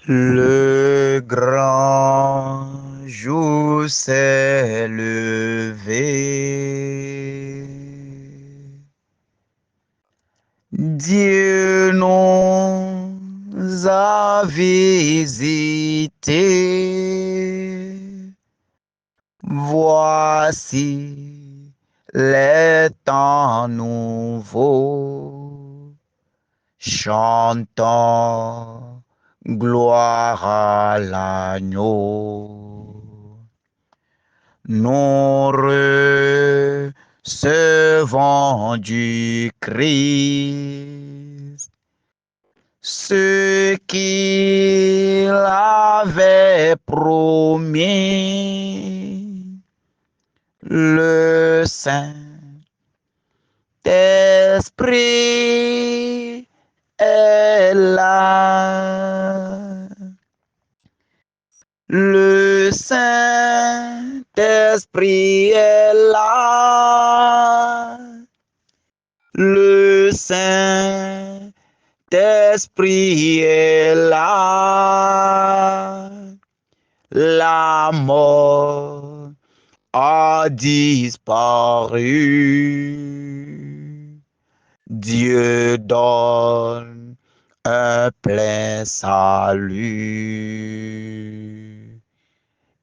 Le grand jour s'est levé. Dieu nous a visités. Voici les temps nouveaux. Chantons gloire à l'agneau. Nous recevons du Christ ce qu'il avait promis. Le Saint-Esprit est là. Le Saint-Esprit est là. Le Saint-Esprit est là. La mort a disparu. Dieu donne un plein salut.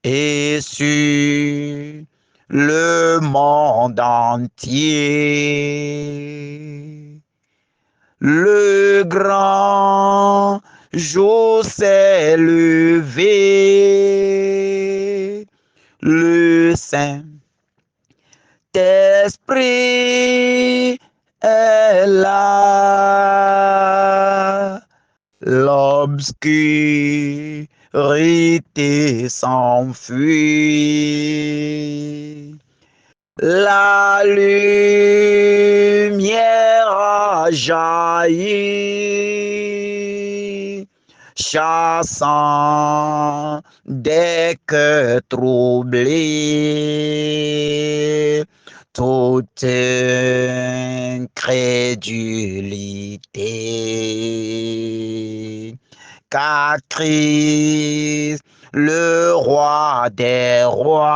Et sur le monde entier, le grand jour s'est levé. Le Saint-Esprit est là. L'obscurité s'enfuit. La lumière a jailli, chassant des cœurs troublés, toute incrédulité. Car Christ, le roi des rois,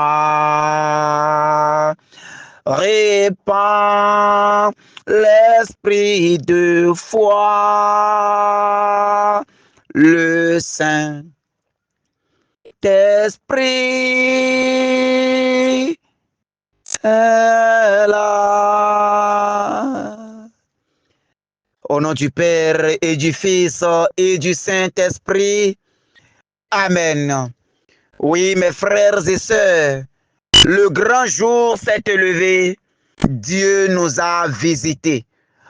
répand l'esprit de foi. Le Saint-Esprit est là. Au nom du Père et du Fils et du Saint-Esprit. Amen. Oui, mes frères et sœurs, le grand jour s'est levé. Dieu nous a visités.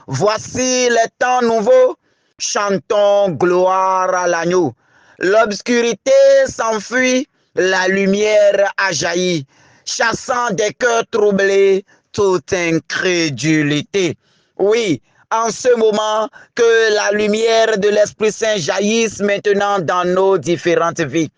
Voici les temps nouveaux. Chantons gloire à l'agneau. L'obscurité s'enfuit, la lumière a jailli, chassant des cœurs troublés toute incrédulité. Oui, en ce moment, que la lumière de l'Esprit Saint jaillisse maintenant dans nos différentes vies.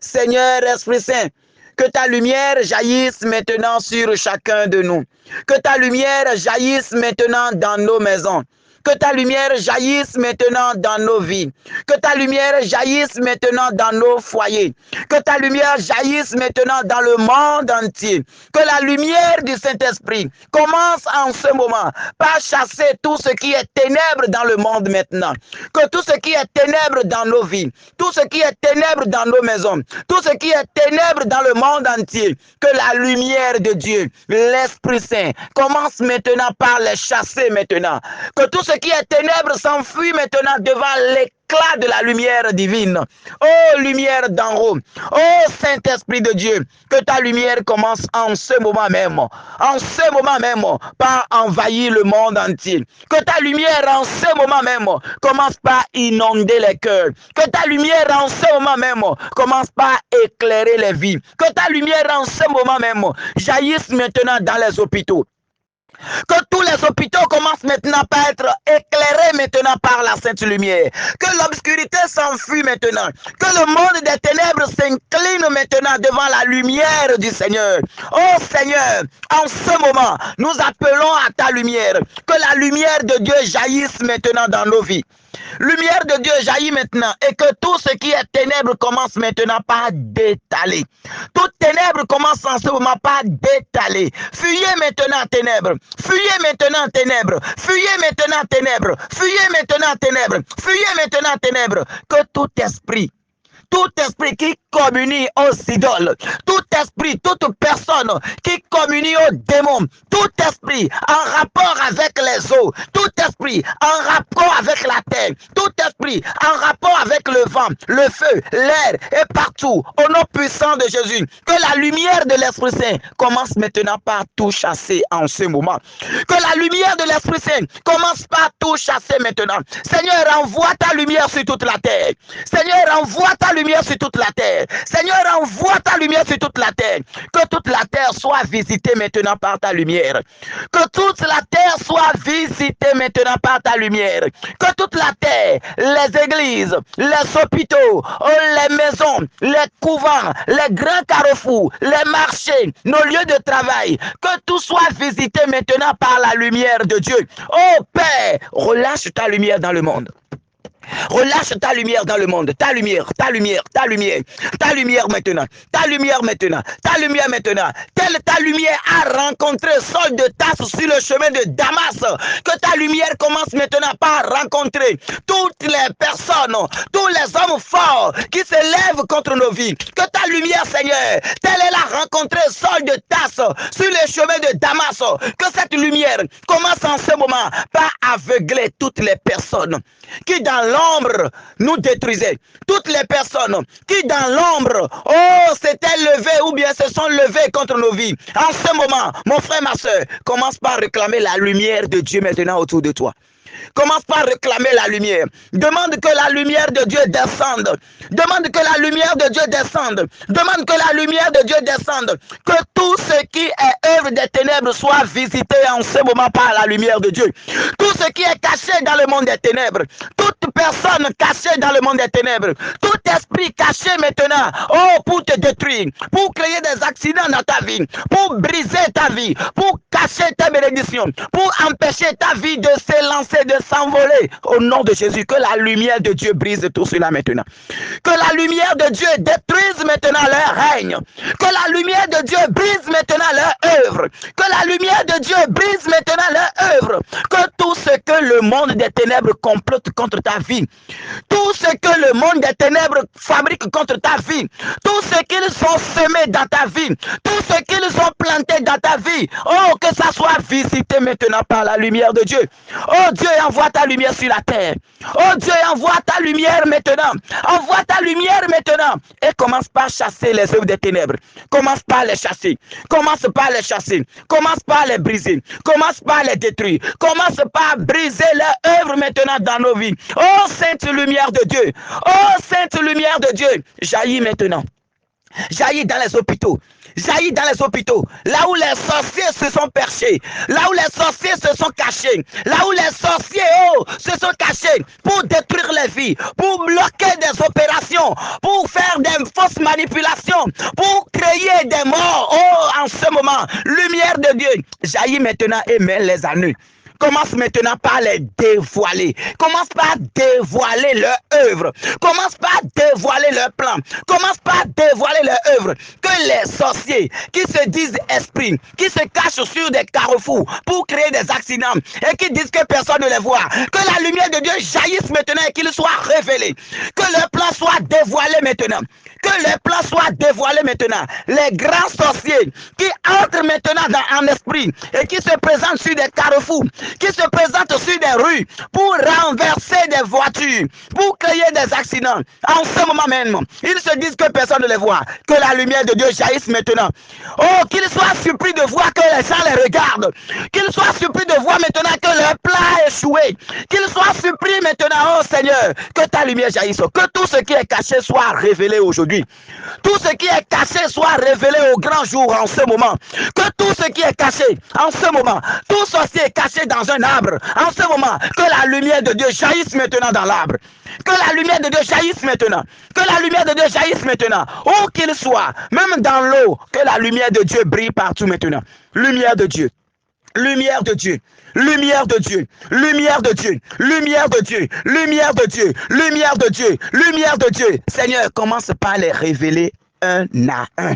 Seigneur Esprit Saint, que ta lumière jaillisse maintenant sur chacun de nous. Que ta lumière jaillisse maintenant dans nos maisons. Que ta lumière jaillisse maintenant dans nos vies. Que ta lumière jaillisse maintenant dans nos foyers. Que ta lumière jaillisse maintenant dans le monde entier. Que la lumière du Saint-Esprit commence en ce moment par chasser tout ce qui est ténèbres dans le monde maintenant. Que tout ce qui est ténèbres dans nos vies, tout ce qui est ténèbres dans nos maisons, tout ce qui est ténèbres dans le monde entier, que la lumière de Dieu, l'Esprit Saint, commence maintenant par les chasser maintenant. Que tout ce qui est ténèbres s'enfuit maintenant devant l'éclat de la lumière divine. Oh, lumière d'en haut. Oh, Saint-Esprit de Dieu, que ta lumière commence en ce moment même, par envahir le monde entier. Que ta lumière en ce moment même commence par inonder les cœurs. Que ta lumière en ce moment même commence par éclairer les vies. Que ta lumière en ce moment même jaillisse maintenant dans les hôpitaux. Que tous les hôpitaux commencent maintenant par être éclairés maintenant par la sainte lumière. Que l'obscurité s'enfuit maintenant. Que le monde des ténèbres s'incline maintenant devant la lumière du Seigneur. Oh Seigneur, en ce moment, nous appelons à ta lumière. Que la lumière de Dieu jaillisse maintenant dans nos vies. Lumière de Dieu jaillit maintenant et que tout ce qui est ténèbres commence maintenant par détaler. Toute ténèbres commence en ce moment par détaler. Fuyez maintenant ténèbres. Fuyez maintenant ténèbres. Fuyez maintenant ténèbres. Fuyez maintenant ténèbres. Fuyez maintenant ténèbres. Que tout esprit qui communie aux idoles, tout esprit, toute personne qui communie aux démons, tout esprit en rapport avec les eaux, tout esprit en rapport avec la terre, tout esprit en rapport avec le vent, le feu, l'air et partout, au nom puissant de Jésus, que la lumière de l'Esprit Saint commence maintenant par tout chasser en ce moment. Que la lumière de l'Esprit Saint commence par tout chasser maintenant. Seigneur, envoie ta lumière sur toute la terre. Seigneur, envoie ta lumière sur toute la terre. Seigneur, envoie ta lumière sur toute la terre. Que toute la terre soit visitée maintenant par ta lumière. Que toute la terre soit visitée maintenant par ta lumière. Que toute la terre, les églises, les hôpitaux, les maisons, les couvents, les grands carrefours, les marchés, nos lieux de travail, que tout soit visité maintenant par la lumière de Dieu. Oh Père, relâche ta lumière dans le monde. Relâche ta lumière dans le monde, ta lumière, ta lumière, ta lumière, ta lumière maintenant, ta lumière maintenant, ta lumière maintenant. Telle ta lumière a rencontré Saul de Tarse sur le chemin de Damas. Que ta lumière commence maintenant par rencontrer toutes les personnes, tous les hommes forts qui se lèvent contre nos vies. Que ta lumière, Seigneur, telle elle a rencontré Saul de Tarse sur le chemin de Damas. Que cette lumière commence en ce moment par aveugler toutes les personnes qui dans l'ombre nous détruisaient. Toutes les personnes qui dans l'ombre, s'étaient levées ou bien se sont levées contre nos vies. En ce moment, mon frère, ma soeur, commence par réclamer la lumière de Dieu maintenant autour de toi. Commence par réclamer la lumière. Demande que la lumière de Dieu descende. Demande que la lumière de Dieu descende. Demande que la lumière de Dieu descende. Que tout ce qui est œuvre des ténèbres soit visité en ce moment par la lumière de Dieu. Tout ce qui est caché dans le monde des ténèbres. Toute personne cachée dans le monde des ténèbres. Tout esprit caché maintenant. Pour te détruire. Pour créer des accidents dans ta vie. Pour briser ta vie. Pour cacher ta bénédiction. Pour empêcher ta vie de s'élancer, de s'envoler au nom de Jésus. Que la lumière de Dieu brise tout cela maintenant. Que la lumière de Dieu détruise maintenant leur règne. Que la lumière de Dieu brise maintenant leur œuvre. Que la lumière de Dieu brise maintenant leur œuvre. Que tout ce que le monde des ténèbres complote contre ta vie, tout ce que le monde des ténèbres fabrique contre ta vie, tout ce qu'ils ont semé dans ta vie, tout ce qu'ils ont planté dans ta vie, que ça soit visité maintenant par la lumière de Dieu. Oh Dieu, envoie ta lumière sur la terre. Oh Dieu, envoie ta lumière maintenant. Envoie ta lumière maintenant. Et commence par chasser les œuvres des ténèbres. Commence par les chasser. Commence par les chasser. Commence par les briser. Commence par les détruire. Commence par briser leurs œuvres maintenant dans nos vies. Oh sainte lumière de Dieu. Oh sainte lumière de Dieu. Jaillit maintenant. Jaillit dans les hôpitaux. Jaillit dans les hôpitaux. Là où les sorciers se sont perchés. Là où les sorciers se sont cachés. Là où les sorciers se sont cachés pour détruire les vies. Pour bloquer des opérations. Pour faire des fausses manipulations. Pour créer des morts. En ce moment, lumière de Dieu. Jaillit maintenant et mêle-les à nu. Commence maintenant par les dévoiler. Commence par dévoiler leur œuvre. Commence par dévoiler leur plan. Commence par dévoiler leur œuvre. Que les sorciers qui se disent esprits, qui se cachent sur des carrefours pour créer des accidents et qui disent que personne ne les voit, que la lumière de Dieu jaillisse maintenant et qu'il soit révélé. Que leur plan soit dévoilé maintenant. Que les plans soient dévoilés maintenant. Les grands sorciers qui entrent maintenant en esprit et qui se présentent sur des carrefours, qui se présentent sur des rues pour renverser des voitures, pour créer des accidents. En ce moment même, ils se disent que personne ne les voit. Que la lumière de Dieu jaillisse maintenant. Qu'ils soient surpris de voir que les gens les regardent. Qu'ils soient surpris de voir maintenant que leur plan a échoué. Qu'ils soient surpris maintenant, Seigneur, que ta lumière jaillisse. Que tout ce qui est caché soit révélé aujourd'hui. Tout ce qui est caché soit révélé au grand jour en ce moment. Que tout ce qui est caché en ce moment, tout sorcier est caché dans un arbre en ce moment, que la lumière de Dieu jaillisse maintenant dans l'arbre. Que la lumière de Dieu jaillisse maintenant. Que la lumière de Dieu jaillisse maintenant. Où qu'il soit, même dans l'eau, que la lumière de Dieu brille partout maintenant. Lumière de Dieu. Lumière de Dieu, lumière de Dieu, lumière de Dieu, lumière de Dieu, lumière de Dieu, lumière de Dieu, lumière de Dieu. Seigneur, commence par les révéler un à un.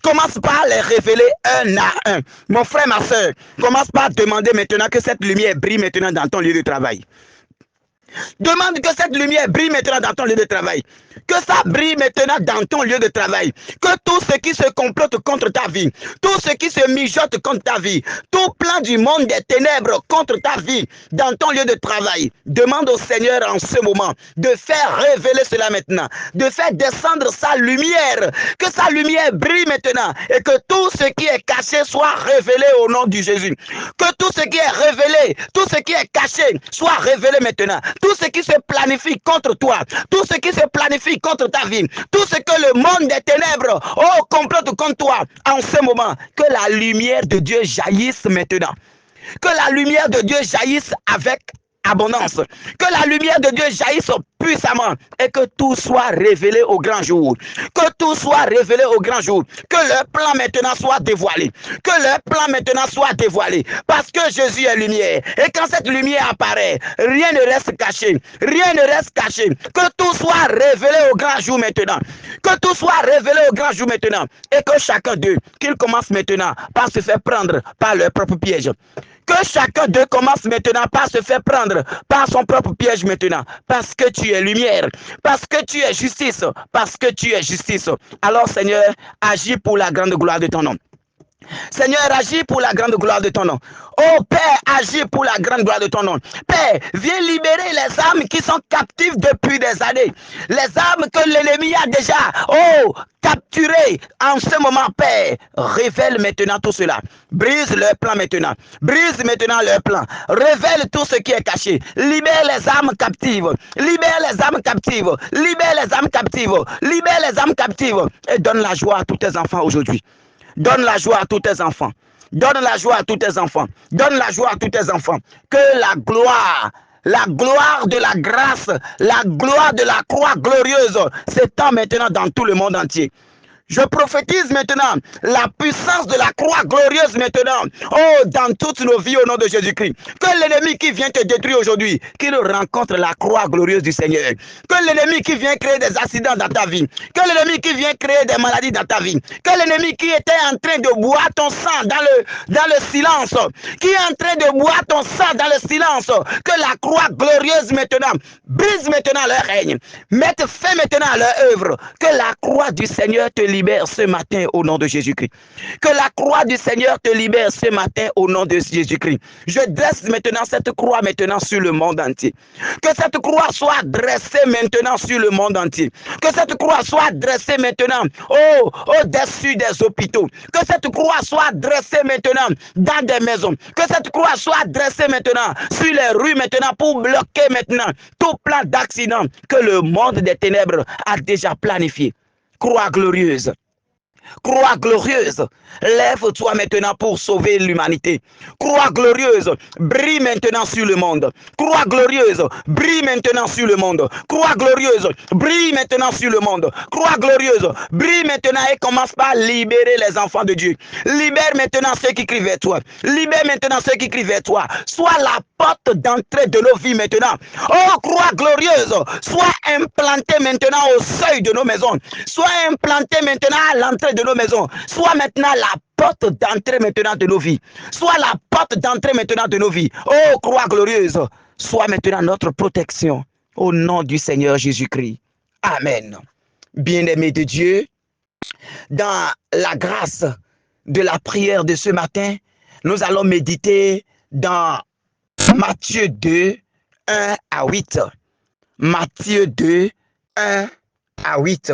Commence par les révéler un à un. Mon frère, ma soeur, commence par demander maintenant que cette lumière brille maintenant dans ton lieu de travail. Demande que cette lumière brille maintenant dans ton lieu de travail. Que ça brille maintenant dans ton lieu de travail. Que tout ce qui se complote contre ta vie, tout ce qui se mijote contre ta vie, tout plan du monde des ténèbres contre ta vie dans ton lieu de travail, demande au Seigneur en ce moment de faire révéler cela maintenant, de faire descendre sa lumière, que sa lumière brille maintenant et que tout ce qui est caché soit révélé au nom de Jésus. Que tout ce qui est révélé, tout ce qui est caché soit révélé maintenant. Tout ce qui se planifie contre toi, tout ce qui se planifie contre ta vie, tout ce que le monde des ténèbres complote contre toi, en ce moment, que la lumière de Dieu jaillisse maintenant. Que la lumière de Dieu jaillisse avec abondance. Que la lumière de Dieu jaillisse puissamment et que tout soit révélé au grand jour. Que tout soit révélé au grand jour. Que le plan maintenant soit dévoilé. Que le plan maintenant soit dévoilé. Parce que Jésus est lumière. Et quand cette lumière apparaît, rien ne reste caché. Rien ne reste caché. Que tout soit révélé au grand jour maintenant. Que tout soit révélé au grand jour maintenant. Et que chacun d'eux, qu'il commence maintenant par se faire prendre par leur propre piège. Que chacun d'eux commence maintenant par se faire prendre par son propre piège maintenant. Parce que tu es lumière. Parce que tu es justice. Parce que tu es justice. Alors Seigneur, agis pour la grande gloire de ton nom. Seigneur, agis pour la grande gloire de ton nom. Oh Père, agis pour la grande gloire de ton nom. Père, viens libérer les âmes qui sont captives depuis des années. Les âmes que l'ennemi a déjà, capturées en ce moment, Père. Révèle maintenant tout cela. Brise leur plan maintenant. Brise maintenant leur plan. Révèle tout ce qui est caché. Libère les âmes captives. Libère les âmes captives. Libère les âmes captives. Libère les âmes captives. Et donne la joie à tous tes enfants aujourd'hui. Donne la joie à tous tes enfants. Donne la joie à tous tes enfants. Donne la joie à tous tes enfants. Que la gloire de la grâce, la gloire de la croix glorieuse s'étend maintenant dans tout le monde entier. Je prophétise maintenant la puissance de la croix glorieuse maintenant, dans toutes nos vies au nom de Jésus-Christ. Que l'ennemi qui vient te détruire aujourd'hui, qu'il rencontre la croix glorieuse du Seigneur. Que l'ennemi qui vient créer des accidents dans ta vie, que l'ennemi qui vient créer des maladies dans ta vie, que l'ennemi qui était en train de boire ton sang dans le silence, qui est en train de boire ton sang dans le silence, que la croix glorieuse maintenant brise maintenant leur règne, mette fin maintenant à leur œuvre, que la croix du Seigneur te libère ce matin au nom de Jésus-Christ. Que la croix du Seigneur te libère ce matin au nom de Jésus-Christ. Je dresse maintenant cette croix maintenant sur le monde entier. Que cette croix soit dressée maintenant sur le monde entier. Que cette croix soit dressée maintenant au-dessus des hôpitaux. Que cette croix soit dressée maintenant dans des maisons. Que cette croix soit dressée maintenant sur les rues maintenant pour bloquer maintenant tout plan d'accident que le monde des ténèbres a déjà planifié. Croix glorieuse. Croix glorieuse, lève-toi maintenant pour sauver l'humanité. Croix glorieuse, brille maintenant sur le monde. Croix glorieuse, brille maintenant sur le monde. Croix glorieuse, brille maintenant sur le monde. Croix glorieuse, brille maintenant et commence par libérer les enfants de Dieu. Libère maintenant ceux qui crient vers toi. Libère maintenant ceux qui crient vers toi. Sois la porte d'entrée de nos vies maintenant. Oh, croix glorieuse, sois implantée maintenant au seuil de nos maisons. Sois implantée maintenant à l'entrée de nos maisons. Sois maintenant la porte d'entrée maintenant de nos vies. Sois la porte d'entrée maintenant de nos vies. Oh, croix glorieuse, sois maintenant notre protection. Au nom du Seigneur Jésus-Christ. Amen. Bien-aimés de Dieu, dans la grâce de la prière de ce matin, nous allons méditer dans Matthieu 2, 1 à 8. Matthieu 2, 1 à 8.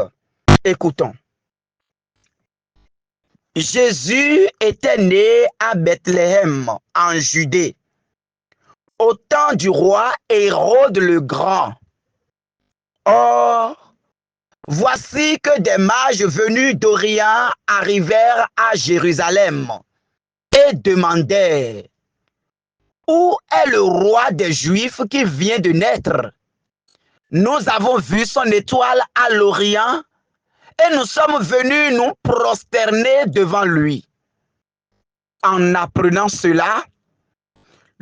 Écoutons. Jésus était né à Bethléem, en Judée, au temps du roi Hérode le Grand. Or, voici que des mages venus d'Orient arrivèrent à Jérusalem et demandèrent: où est le roi des Juifs qui vient de naître? Nous avons vu son étoile à l'Orient et nous sommes venus nous prosterner devant lui. En apprenant cela,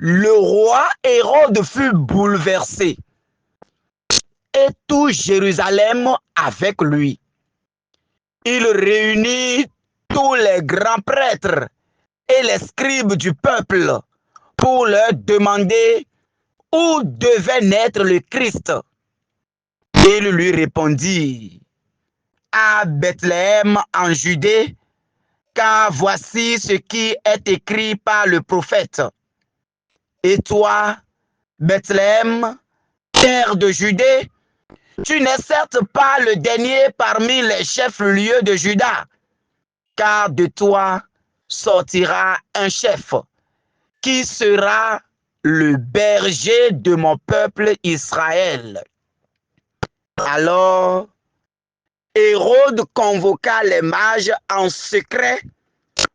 le roi Hérode fut bouleversé et tout Jérusalem avec lui. Il réunit tous les grands prêtres et les scribes du peuple pour leur demander où devait naître le Christ. Il lui répondit, à Bethléem en Judée, car voici ce qui est écrit par le prophète. Et toi, Bethléem, terre de Judée, tu n'es certes pas le dernier parmi les chefs-lieux de Juda, car de toi sortira un chef qui sera le berger de mon peuple Israël. Alors, Hérode convoqua les mages en secret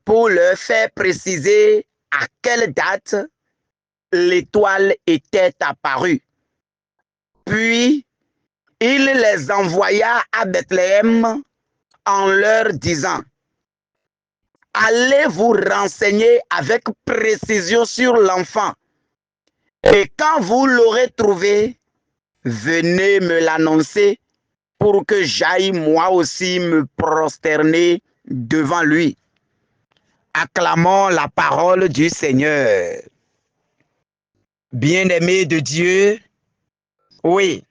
pour leur faire préciser à quelle date l'étoile était apparue. Puis, il les envoya à Bethléem en leur disant, « Allez vous renseigner avec précision sur l'enfant, et quand vous l'aurez trouvé, venez me l'annoncer pour que j'aille moi aussi me prosterner devant lui. » Acclamons la parole du Seigneur. Bien-aimés de Dieu, oui,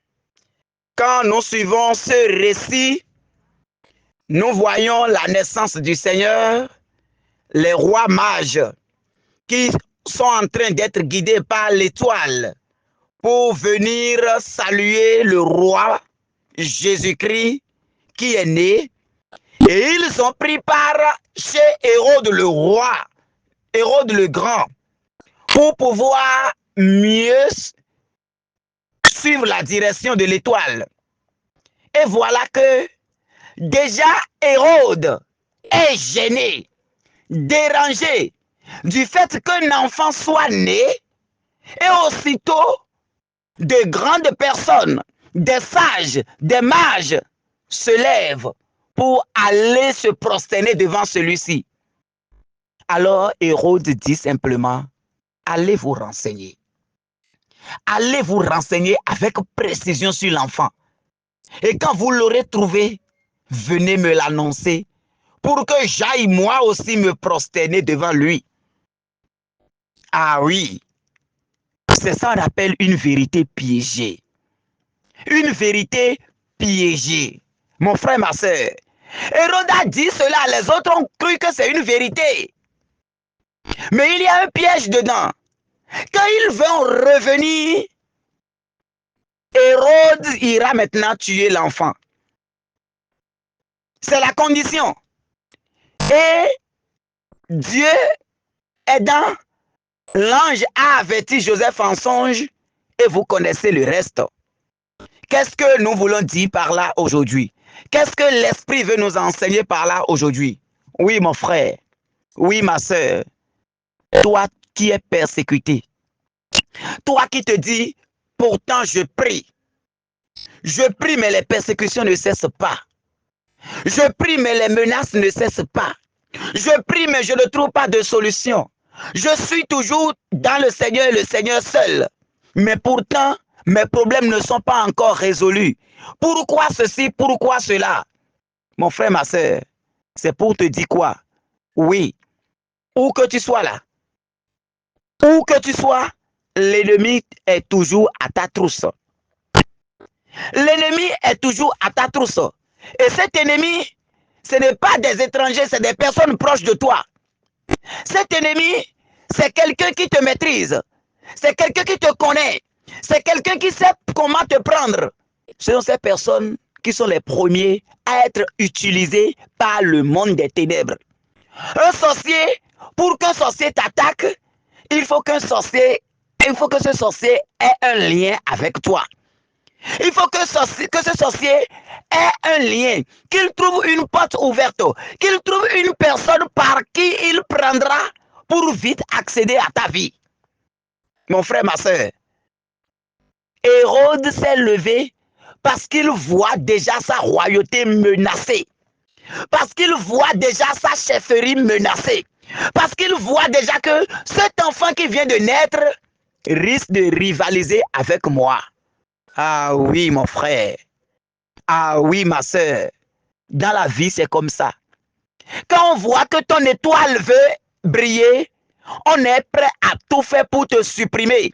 quand nous suivons ce récit, nous voyons la naissance du Seigneur, les rois mages qui sont en train d'être guidés par l'étoile pour venir saluer le roi Jésus-Christ qui est né. Et ils ont pris part chez Hérode le roi, Hérode le grand, pour pouvoir mieux suivre la direction de l'étoile. Et voilà que déjà Hérode est gêné, dérangé du fait qu'un enfant soit né, et aussitôt de grandes personnes, des sages, des mages se lèvent pour aller se prosterner devant celui-ci. Alors Hérode dit simplement, allez vous renseigner. Allez vous renseigner avec précision sur l'enfant. Et quand vous l'aurez trouvé, venez me l'annoncer pour que j'aille moi aussi me prosterner devant lui. Ah oui, c'est ça qu'on appelle une vérité piégée. Une vérité piégée. Mon frère, ma soeur, Hérode a dit cela, les autres ont cru que c'est une vérité. Mais il y a un piège dedans. Quand ils vont revenir, Hérode ira maintenant tuer l'enfant. C'est la condition. Et Dieu aidant, l'ange a averti Joseph en songe et vous connaissez le reste. Qu'est-ce que nous voulons dire par là aujourd'hui? Qu'est-ce que l'Esprit veut nous enseigner par là aujourd'hui? Oui, mon frère. Oui, ma soeur. Toi qui es persécuté. Toi qui te dis, pourtant je prie. Je prie, mais les persécutions ne cessent pas. Je prie, mais les menaces ne cessent pas. Je prie, mais je ne trouve pas de solution. Je suis toujours dans le Seigneur seul. Mais pourtant, mes problèmes ne sont pas encore résolus. Pourquoi ceci, pourquoi cela? Mon frère, ma soeur, c'est pour te dire quoi? Oui, où que tu sois là, où que tu sois, l'ennemi est toujours à ta trousse. L'ennemi est toujours à ta trousse. Et cet ennemi, ce n'est pas des étrangers, c'est des personnes proches de toi. Cet ennemi, c'est quelqu'un qui te maîtrise. C'est quelqu'un qui te connaît. C'est quelqu'un qui sait comment te prendre. Ce sont ces personnes qui sont les premiers à être utilisés par le monde des ténèbres. Un sorcier, pour qu'un sorcier t'attaque, il faut que ce sorcier ait un lien avec toi. Il faut que ce sorcier ait un lien, qu'il trouve une porte ouverte, qu'il trouve une personne par qui il prendra pour vite accéder à ta vie. Mon frère, ma soeur, Hérode s'est levé parce qu'il voit déjà sa royauté menacée. Parce qu'il voit déjà sa chefferie menacée. Parce qu'il voit déjà que cet enfant qui vient de naître risque de rivaliser avec moi. Ah oui, mon frère. Ah oui, ma soeur. Dans la vie, c'est comme ça. Quand on voit que ton étoile veut briller, on est prêt à tout faire pour te supprimer.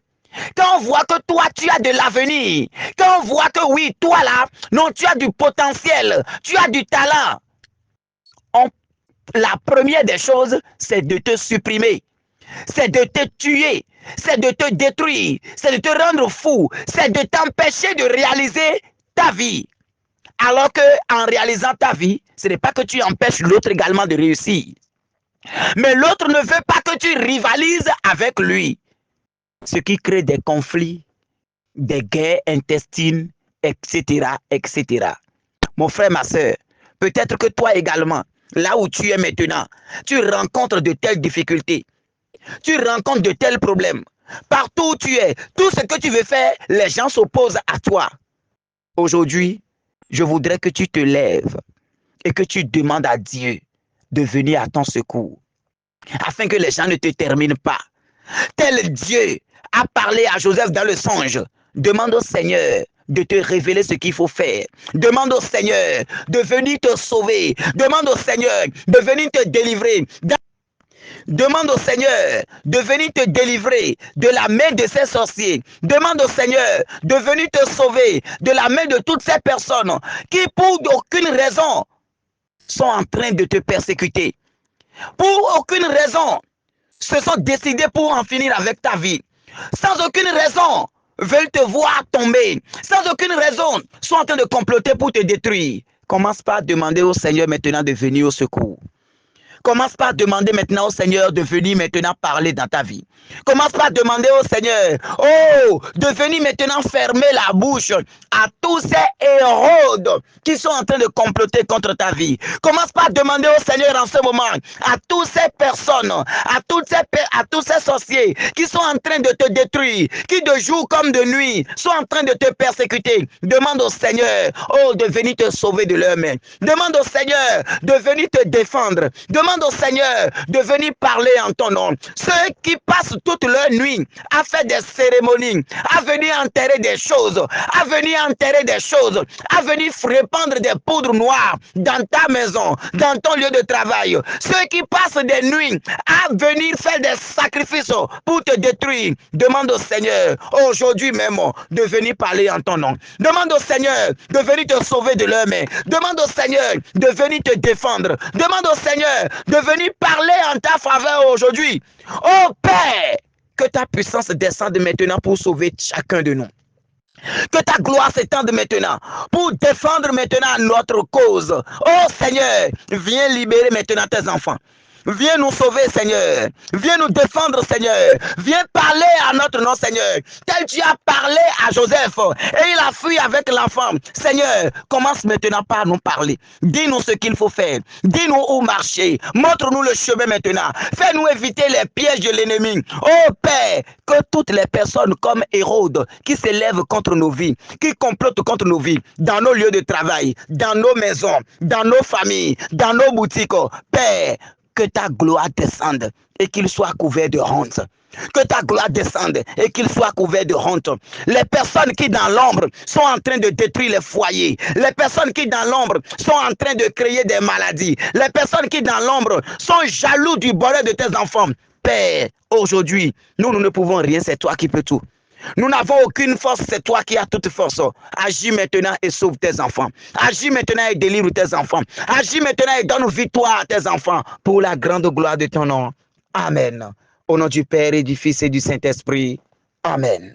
Quand on voit que toi, tu as de l'avenir, quand on voit que oui, toi là, non, tu as du potentiel, tu as du talent, la première des choses, c'est de te supprimer, c'est de te tuer, c'est de te détruire, c'est de te rendre fou, c'est de t'empêcher de réaliser ta vie. Alors que en réalisant ta vie, ce n'est pas que tu empêches l'autre également de réussir. Mais l'autre ne veut pas que tu rivalises avec lui. Ce qui crée des conflits, des guerres intestines, etc., etc. Mon frère, ma soeur, peut-être que toi également, là où tu es maintenant, tu rencontres de telles difficultés, tu rencontres de tels problèmes. Partout où tu es, tout ce que tu veux faire, les gens s'opposent à toi. Aujourd'hui, je voudrais que tu te lèves et que tu demandes à Dieu de venir à ton secours, afin que les gens ne te terminent pas. Tel Dieu a parlé à Joseph dans le songe. Demande au Seigneur de te révéler ce qu'il faut faire. Demande au Seigneur de venir te sauver. Demande au Seigneur de venir te délivrer. Demande au Seigneur de venir te délivrer de la main de ces sorciers. Demande au Seigneur de venir te sauver de la main de toutes ces personnes qui, pour aucune raison, sont en train de te persécuter. Pour aucune raison, se sont décidés pour en finir avec ta vie. Sans aucune raison, veulent te voir tomber. Sans aucune raison, sont en train de comploter pour te détruire. Commence par demander au Seigneur maintenant de venir au secours. Commence par demander maintenant au Seigneur de venir maintenant parler dans ta vie. Commence par demander au Seigneur, de venir maintenant fermer la bouche à tous ces héros qui sont en train de comploter contre ta vie. Commence par demander au Seigneur en ce moment, à toutes ces personnes, à tous ces sorciers qui sont en train de te détruire, qui de jour comme de nuit sont en train de te persécuter. Demande au Seigneur, de venir te sauver de leurs mains. Demande au Seigneur de venir te défendre. Demande au Seigneur de venir parler en ton nom. Ceux qui passent toute leur nuit à faire des cérémonies, à venir enterrer des choses, à venir enterrer des choses, à venir répandre des poudres noires dans ta maison, dans ton lieu de travail. Ceux qui passent des nuits à venir faire des sacrifices pour te détruire. Demande au Seigneur aujourd'hui même de venir parler en ton nom. Demande au Seigneur de venir te sauver de leurs mains. Demande au Seigneur de venir te défendre. Demande au Seigneur de venir parler en ta faveur aujourd'hui. Oh Père, que ta puissance descende maintenant pour sauver chacun de nous. Que ta gloire s'étende maintenant pour défendre maintenant notre cause. Oh Seigneur, viens libérer maintenant tes enfants. Viens nous sauver, Seigneur. Viens nous défendre, Seigneur. Viens parler à notre nom, Seigneur. Tel tu as parlé à Joseph et il a fui avec l'enfant. Seigneur, commence maintenant par nous parler. Dis-nous ce qu'il faut faire. Dis-nous où marcher. Montre-nous le chemin maintenant. Fais-nous éviter les pièges de l'ennemi. Oh Père, que toutes les personnes comme Hérode qui s'élèvent contre nos vies, qui complotent contre nos vies, dans nos lieux de travail, dans nos maisons, dans nos familles, dans nos boutiques, Père, que ta gloire descende et qu'il soit couvert de honte. Que ta gloire descende et qu'il soit couvert de honte. Les personnes qui dans l'ombre sont en train de détruire les foyers. Les personnes qui dans l'ombre sont en train de créer des maladies. Les personnes qui dans l'ombre sont jaloux du bonheur de tes enfants. Père, aujourd'hui, nous ne pouvons rien, c'est toi qui peux tout. Nous n'avons aucune force, c'est toi qui as toute force. Agis maintenant et sauve tes enfants. Agis maintenant et délivre tes enfants. Agis maintenant et donne victoire à tes enfants pour la grande gloire de ton nom. Amen. Au nom du Père et du Fils et du Saint-Esprit. Amen.